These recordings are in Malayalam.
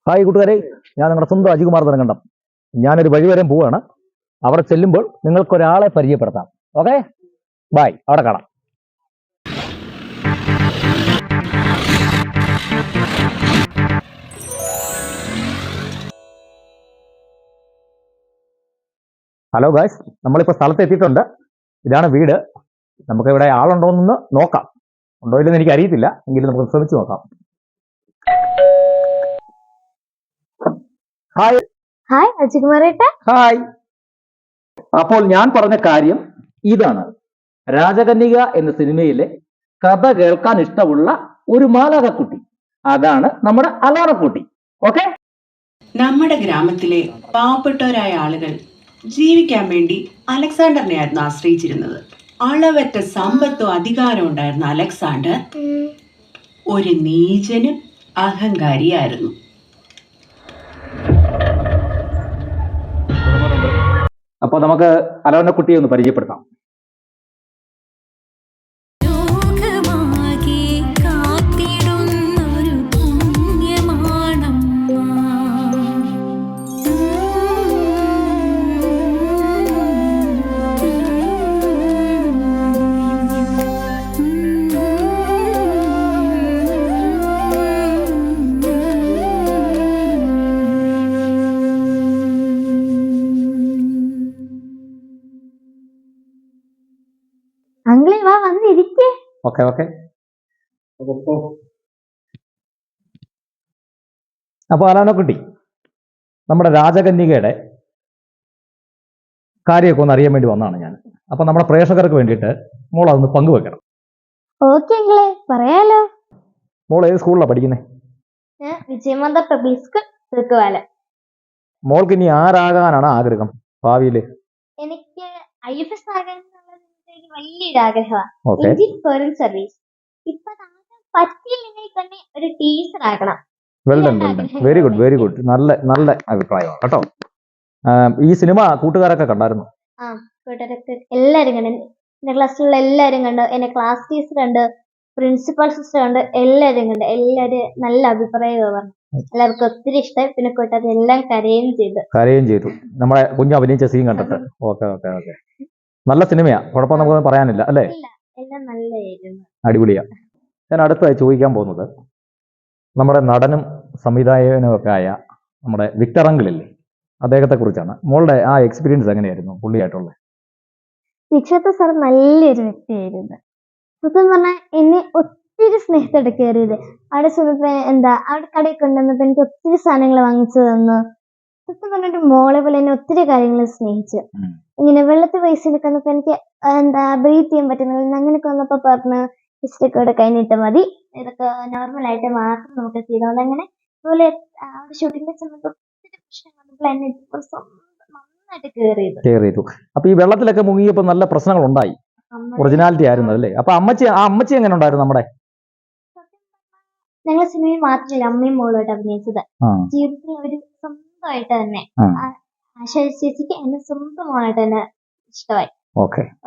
ഹായ് കൂട്ടുകാരെ, ഞാൻ നിങ്ങളുടെ സ്വന്തം അജികുമാർ തരംകണ്ടം. ഞാനൊരു വഴി വരെ പോവുകയാണ്. അവിടെ ചെല്ലുമ്പോൾ നിങ്ങൾക്കൊരാളെ പരിചയപ്പെടുത്താം. ഓക്കെ, ബൈ, അവിടെ കാണാം. ഹലോ ഗായ്സ്, നമ്മളിപ്പോൾ സ്ഥലത്ത് എത്തിയിട്ടുണ്ട്. ഇതാണ് വീട്. നമുക്ക് ഇവിടെ ആളുണ്ടോയെന്ന് നോക്കാം. ഉണ്ടോ ഇല്ലെന്ന് എനിക്ക് അറിയത്തില്ല, എങ്കിലും നമുക്ക് ശ്രമിച്ചു നോക്കാം. ഹായ് ഹായ് അജികുമാറേട്ടാ. ഹായ്. അപ്പോൾ ഞാൻ പറഞ്ഞ കാര്യം ഇതാണ്. രാജകന്യക എന്ന സിനിമയിലെ കഥ കേൾക്കാൻ ഇഷ്ടമുള്ള ഒരു മാലാകക്കുട്ടി, അതാണ് നമ്മുടെ അലാറക്കുട്ടി. ഓക്കെ, നമ്മുടെ ഗ്രാമത്തിലെ പാവപ്പെട്ടവരായ ആളുകൾ ജീവിക്കാൻ വേണ്ടി അലക്സാണ്ടറിനെയായിരുന്നു ആശ്രയിച്ചിരുന്നത്. അളവറ്റ സമ്പത്തും അധികാരവും ഉണ്ടായിരുന്ന അലക്സാണ്ടർ ഒരു നീചനും അഹങ്കാരിയായിരുന്നു. അപ്പൊ നമുക്ക് അലാറക്കുട്ടിയെ ഒന്ന് പരിചയപ്പെടുത്താം. അങ്കിളെ വാ, വന്നിരിക്കേ. Okay okay. അപ്പൊ അലാറക്കുട്ടി, നമ്മുടെ രാജകന്യകയുടെ കാര്യമൊക്കെ ഒന്ന് അറിയാൻ വേണ്ടി വന്നതാണ് ഞാൻ. അപ്പൊ നമ്മുടെ പ്രേക്ഷകർക്ക് വേണ്ടിയിട്ട് മോൾ അതൊന്ന് പങ്കുവെക്കണം. ഓക്കെ അങ്കിളെ, പറയാലോ. മോൾ ഏത് സ്കൂളിലാണ് പഠിക്കുന്നത്? ഞാൻ വിജയമാത പബ്ലിക് സ്കൂൾ തൃക്കുവാല. മോൾക്ക് ഇനി ആരാകാനാണ് ആഗ്രഹം ഭാവിയില്? എനിക്ക് IFS ആകാൻ വലിയൊരു ആഗ്രഹമാണ്. Okay, Indian foreign service. ഇപ്പൊ പറ്റിയില്ലെങ്കിൽ തന്നെ ഒരു ടീച്ചർ ആകണം. Well done, well done, very good, very good. നല്ല നല്ല അഭിപ്രായമാണ് കേട്ടോ. ഈ സിനിമ കൂട്ടുകാരൊക്കെ കണ്ടായിരുന്നു? ആ, കൂട്ടുകാരൊക്കെ എല്ലാരും കണ്ടു. എന്റെ ക്ലാസ്സിലുള്ള എല്ലാരും കണ്ടു. എന്റെ ക്ലാസ് ടീച്ചർ ഉണ്ട്, പ്രിൻസിപ്പൽ സിസ്റ്റർ ഉണ്ട്, എല്ലാരും കണ്ടു. എല്ലാരും നല്ല അഭിപ്രായമാണ് പറഞ്ഞു. എല്ലാവർക്കും ഒത്തിരി ഇഷ്ടമായി. പിന്നെ കൂട്ടുകാർ എല്ലാം കരയുകയും ചെയ്തു. നമ്മളെ കുഞ്ഞ് അഭിനയിച്ച സീൻ കണ്ടിട്ട്. ഓക്കെ ഓക്കെ ഓക്കെ, നല്ല സിനിമയാ, കുഴപ്പം നമുക്കൊന്നും പറയാനില്ല അല്ലേ? എല്ലാം നല്ലതായിരുന്നു, അടിപൊളിയാ. ഞാൻ അടുത്തായി ചോദിക്കാൻ പോകുന്നത് നമ്മുടെ നടനും സംവിധായകനും ഒക്കെ ആയ നമ്മുടെ വിക്ടർ അങ്കിളില്ലേ, അദ്ദേഹത്തെ കുറിച്ചാണ്. മോളുടെ ആ എക്സ്പീരിയൻസ് എങ്ങനെയായിരുന്നു പുള്ളിയായിട്ടുള്ളത്? വിക്ഷേത്ര സാർ നല്ലൊരു വ്യക്തിയായിരുന്നു. സത്യം പറഞ്ഞാൽ എന്നെ ഒത്തിരി സ്നേഹത്തോടെ കയറിയത്. അവിടെ ചെന്നപ്പോ അവിടെ കടയിൽ കൊണ്ടുവന്നപ്പോ എനിക്ക് ഒത്തിരി സാധനങ്ങൾ വാങ്ങിച്ചു തന്നു. സത്യം പറഞ്ഞിട്ട് മോളെ പോലെ എന്നെ ഒത്തിരി കാര്യങ്ങൾ സ്നേഹിച്ചു. ഇങ്ങനെ വെള്ളത്തിൽ പൈസ എടുക്കുന്നപ്പോ എനിക്ക് ബ്രീത്ത് ചെയ്യാൻ പറ്റുന്നില്ല, അങ്ങനെയൊക്കെ വന്നപ്പോ പറഞ്ഞു ഹിസ്റ്ററിക്കോടെ കഴിഞ്ഞിട്ട് മതി, ഇതൊക്കെ നോർമലായിട്ട് മാത്രം നമുക്ക് ചെയ്തോണ്ട്. അങ്ങനെ അതുപോലെ അവിടെ ഷൂട്ടിങ്ങിന്റെ സമയത്ത് ഒത്തിരി പ്രശ്നങ്ങൾ എന്നെ നന്നായിട്ട് കയറി ചെയ്തു. അപ്പൊ ഈ വെള്ളത്തിലൊക്കെ മുങ്ങിയപ്പോ നല്ല പ്രശ്നങ്ങൾ ഉണ്ടായി, ഒറിജിനാലിറ്റി ആയിരുന്നു അല്ലേ? അപ്പൊ അമ്മച്ചി എങ്ങനെ ഉണ്ടായിരുന്നു നമ്മുടെ? ഞങ്ങൾ സിനിമയിൽ മാത്രമല്ല അമ്മയും മോളുമായിട്ട് അഭിനയിച്ചത്. ജീവിതത്തിൽ അവര് സ്വന്തമായിട്ട് തന്നെ ആശ ചേച്ചിക്ക് എന്നെ സ്വന്തം മോളായിട്ട് തന്നെ ഇഷ്ടമായി.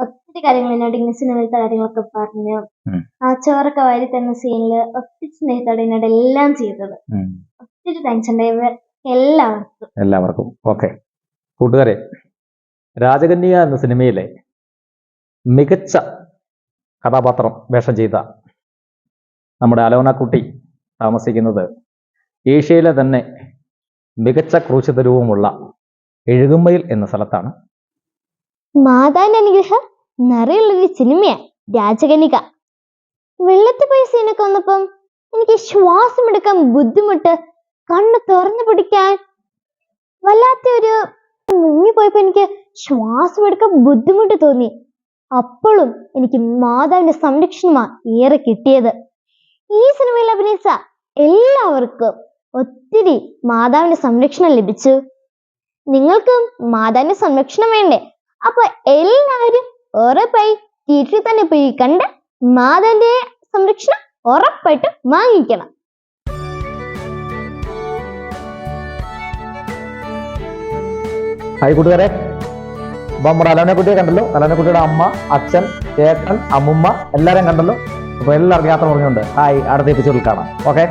ഒത്തിരി കാര്യങ്ങൾ എന്നോട് ഇങ്ങനെ സിനിമയിലത്തെ കാര്യങ്ങളൊക്കെ പറഞ്ഞു. ആ ചോറൊക്കെ വാരി തന്ന സീനില് ഒത്തിരി സ്നേഹത്തോടെ എന്നോട് എല്ലാം ചെയ്തത്. ഒത്തിരി താങ്ക്സ് ഉണ്ട് എല്ലാവർക്കും. ഓക്കെ കൂട്ടുകാരെ, രാജകന്യക എന്ന സിനിമയിലെ മികച്ച കഥാപാത്രം വേഷം ചെയ്ത നമ്മുടെ അലോണക്കുട്ടി താമസിക്കുന്നത് ഏഷ്യയിലെ തന്നെ മികച്ച ക്രൂശിത രൂപമുള്ള എഴുകുമ്പയിൽ എന്ന സ്ഥലത്താണ്. മാതാവിന്റെ അനുഗ്രഹം നിറയുള്ളൊരു സിനിമയാ രാജകന്യക. വെള്ളത്തിൽ പോയ സീനൊക്കെ വന്നപ്പം എനിക്ക് ശ്വാസം എടുക്കാൻ ബുദ്ധിമുട്ട്, കണ്ണ് തുറന്നു പിടിക്കാൻ വല്ലാത്തൊരു മുങ്ങിപ്പോയപ്പോ എനിക്ക് ശ്വാസം എടുക്കാൻ ബുദ്ധിമുട്ട് തോന്നി. അപ്പോഴും എനിക്ക് മാതാവിന്റെ സംരക്ഷണമാണ് ഏറെ കിട്ടിയത്. ഈ സിനിമയിൽ അഭിനയിച്ച എല്ലാവർക്കും ഒത്തിരി മാതാവിന്റെ സംരക്ഷണം ലഭിച്ചു. നിങ്ങൾക്കും മാതാവിന്റെ സംരക്ഷണം വേണ്ടേ? അപ്പൊ എല്ലാവരും ഉറപ്പായി തിയേറ്ററിൽ തന്നെ പോയി കണ്ട് മാതാവിന്റെ സംരക്ഷണം ഉറപ്പായിട്ടും വാങ്ങിക്കണം. ഹായ് കൂട്ടുകാരെ, അപ്പൊ നമ്മുടെ അലോണക്കുട്ടിയെ കണ്ടല്ലോ. അലോണക്കുട്ടിയുടെ അമ്മ, അച്ഛൻ, ചേട്ടൻ, അമ്മുമ്മ എല്ലാവരും കണ്ടല്ലോ. അപ്പൊ എല്ലാവർക്കും യാത്ര പറഞ്ഞുകൊണ്ട് ഹായ്, അടുത്ത എപ്പിസോഡിൽ കാണാം. ഓക്കെ.